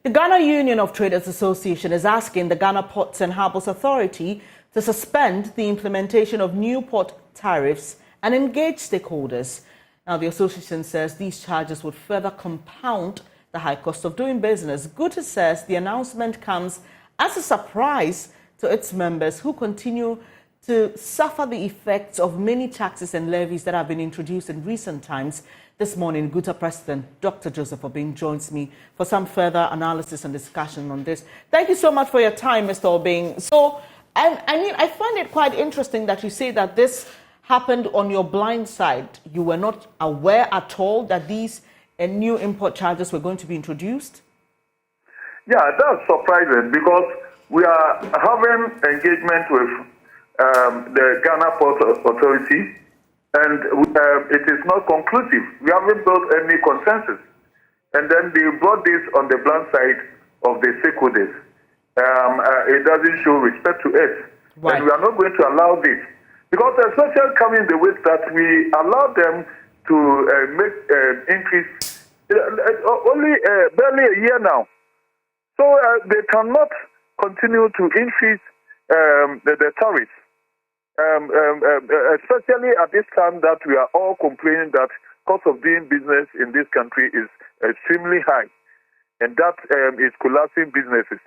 The Ghana Union of Traders Association is asking the Ghana Ports and Harbours Authority to suspend the implementation of new port tariffs and engage stakeholders. Now, the association says these charges would further compound the high cost of doing business. GUTA says the announcement comes as a surprise to its members who continue to suffer the effects of many taxes and levies that have been introduced in recent times. This morning, GUTA President Dr. Joseph Obeng joins me for some further analysis and discussion on this. Thank you so much for your time, Mr. Obeng. So, I find it quite interesting that you say that this happened on your blind side. You were not aware at all that these new import charges were going to be introduced? Yeah, that's surprising because we are having engagement with the Ghana Port Authority, and it is not conclusive. We haven't built any consensus. And then they brought this on the blind side of the stakeholders. It doesn't show respect to us. Right. And we are not going to allow this. Because especially coming the way that we allow them to make increase only barely a year now. So they cannot continue to increase the tariffs. Especially at this time that we are all complaining that cost of doing business in this country is extremely high, and that is collapsing businesses.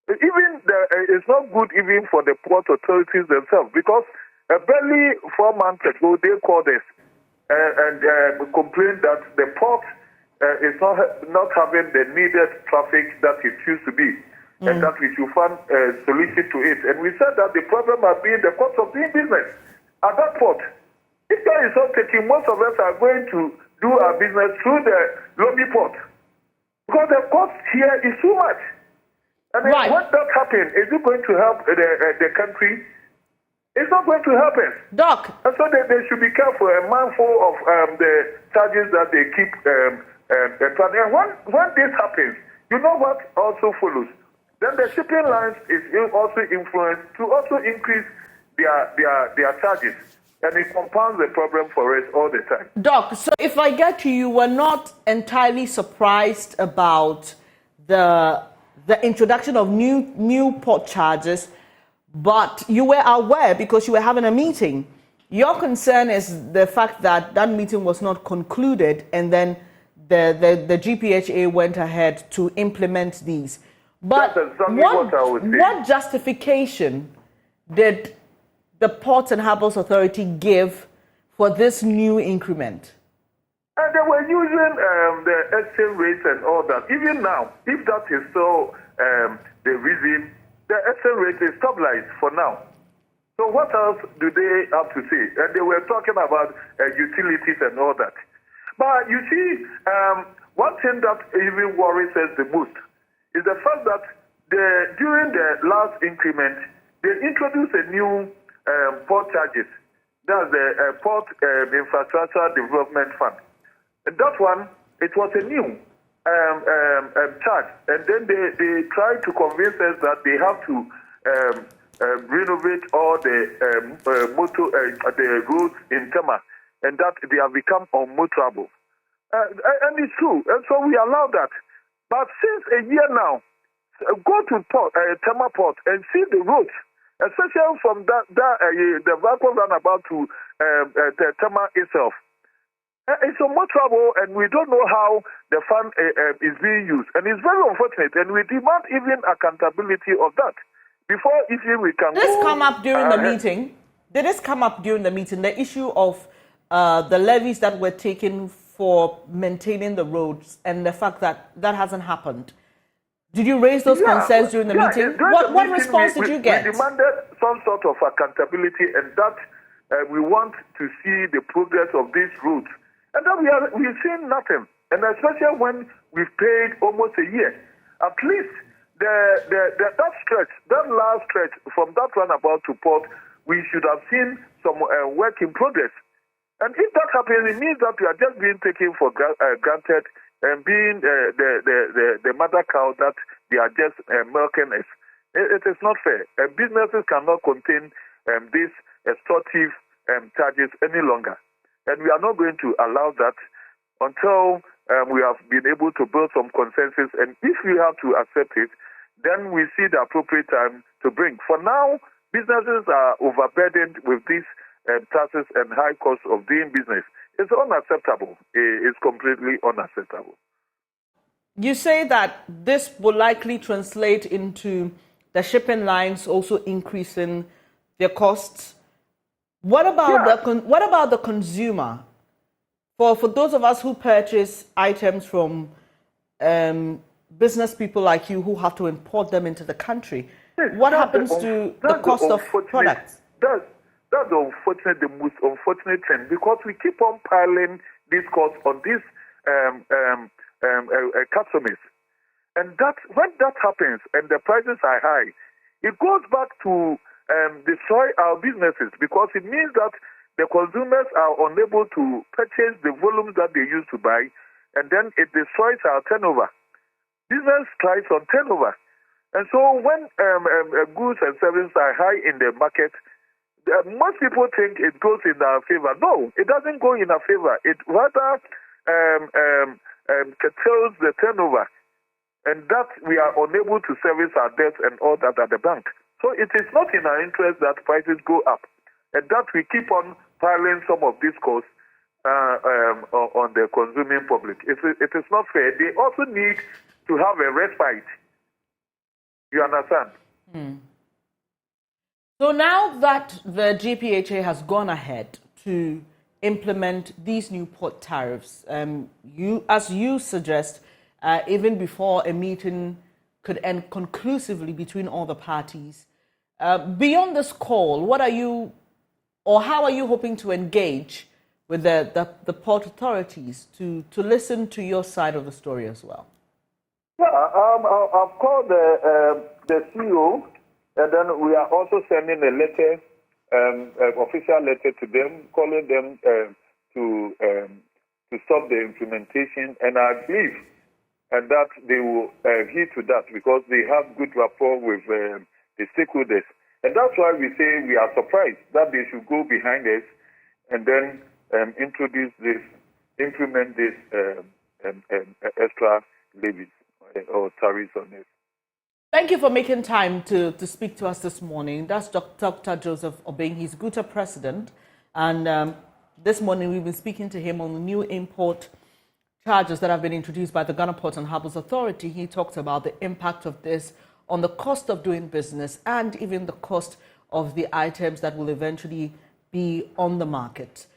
Even it's not good even for the port authorities themselves, because barely 4 months ago they called us and complained that the port is not having the needed traffic that it used to be. And that we should find a solution to it. And we said that the problem has been the cost of doing business at that port. If that is not taking, most of us are going to do our business through the lobby port. Because the cost here is too much. And right. When that happens, is it going to help the country? It's not going to help us. Doc. And so they should be careful and mindful of the charges that they keep. And when this happens, you know what also follows? Then the shipping lines is also influenced to also increase their charges. And it compounds the problem for us all the time. Doc, so if I get you were not entirely surprised about the introduction of new port charges, but you were aware because you were having a meeting. Your concern is the fact that that meeting was not concluded, and then the GPHA went ahead to implement these. But what justification did the Ports and Harbours Authority give for this new increment? And they were using the exchange rates and all that. Even now, if that is so the reason, the exchange rate is stabilized for now. So what else do they have to say? And they were talking about utilities and all that. But you see, one thing that even worries us the most is the fact that during the last increment, they introduced a new port charges. That's the Port Infrastructure Development Fund. And that one, it was a new charge. And then they tried to convince us that they have to renovate all the roads in Tema, and that they have become unmotorable. And it's true. And so we allow that. But since a year now, go to Tema Port and see the roads, especially from the Vaco runabout to the Tema itself. It's so much trouble, and we don't know how the fund is being used. And it's very unfortunate, and we demand even accountability of that. Before even we can Did this come up during the meeting? Did this come up during the meeting, the issue of the levies that were taken for maintaining the roads and the fact that that hasn't happened? Did you raise those concerns during the meeting? What response did you get? We demanded some sort of accountability, and that we want to see the progress of these roads. And then we've seen nothing. And especially when we've paid almost a year. At least that stretch, that last stretch from that runabout to port, we should have seen some work in progress. And if that happens, it means that we are just being taken for granted and being the mother cow that they are just milking us. It is not fair. Businesses cannot contain these extortive charges any longer. And we are not going to allow that until we have been able to build some consensus, and if we have to accept it, then we see the appropriate time to bring. For now, businesses are overburdened with these taxes and high costs of doing business. It's unacceptable. It's completely unacceptable. You say that this will likely translate into the shipping lines also increasing their costs. What about the consumer? For those of us who purchase items from business people like you who have to import them into the country, what happens to the cost of products? That's the most unfortunate trend, because we keep on piling these costs on these customers. And that when that happens and the prices are high, it goes back to destroy our businesses, because it means that the consumers are unable to purchase the volumes that they used to buy, and then it destroys our turnover. Business thrives on turnover. And so when goods and services are high in the market, most people think it goes in our favor. No, it doesn't go in our favor. It rather curtails the turnover, and that we are unable to service our debts and all that at the bank. So it is not in our interest that prices go up, and that we keep on piling some of these costs on the consuming public. It is not fair. They also need to have a respite. You understand? So now that the GPHA has gone ahead to implement these new port tariffs, as you suggest, even before a meeting could end conclusively between all the parties, beyond this call, what are you, or how are you hoping to engage with the port authorities to listen to your side of the story as well? Yeah, I've called the CEO. And then we are also sending a letter, official letter to them, calling them to stop the implementation. And I believe that they will heed to that, because they have good rapport with the stakeholders. And that's why we say we are surprised that they should go behind us and then implement this extra levies or tariffs on us. Thank you for making time to speak to us this morning. That's Dr. Joseph Obeng. He's GUTA president. And this morning we've been speaking to him on the new import charges that have been introduced by the Ghana Ports and Harbours Authority. He talked about the impact of this on the cost of doing business and even the cost of the items that will eventually be on the market.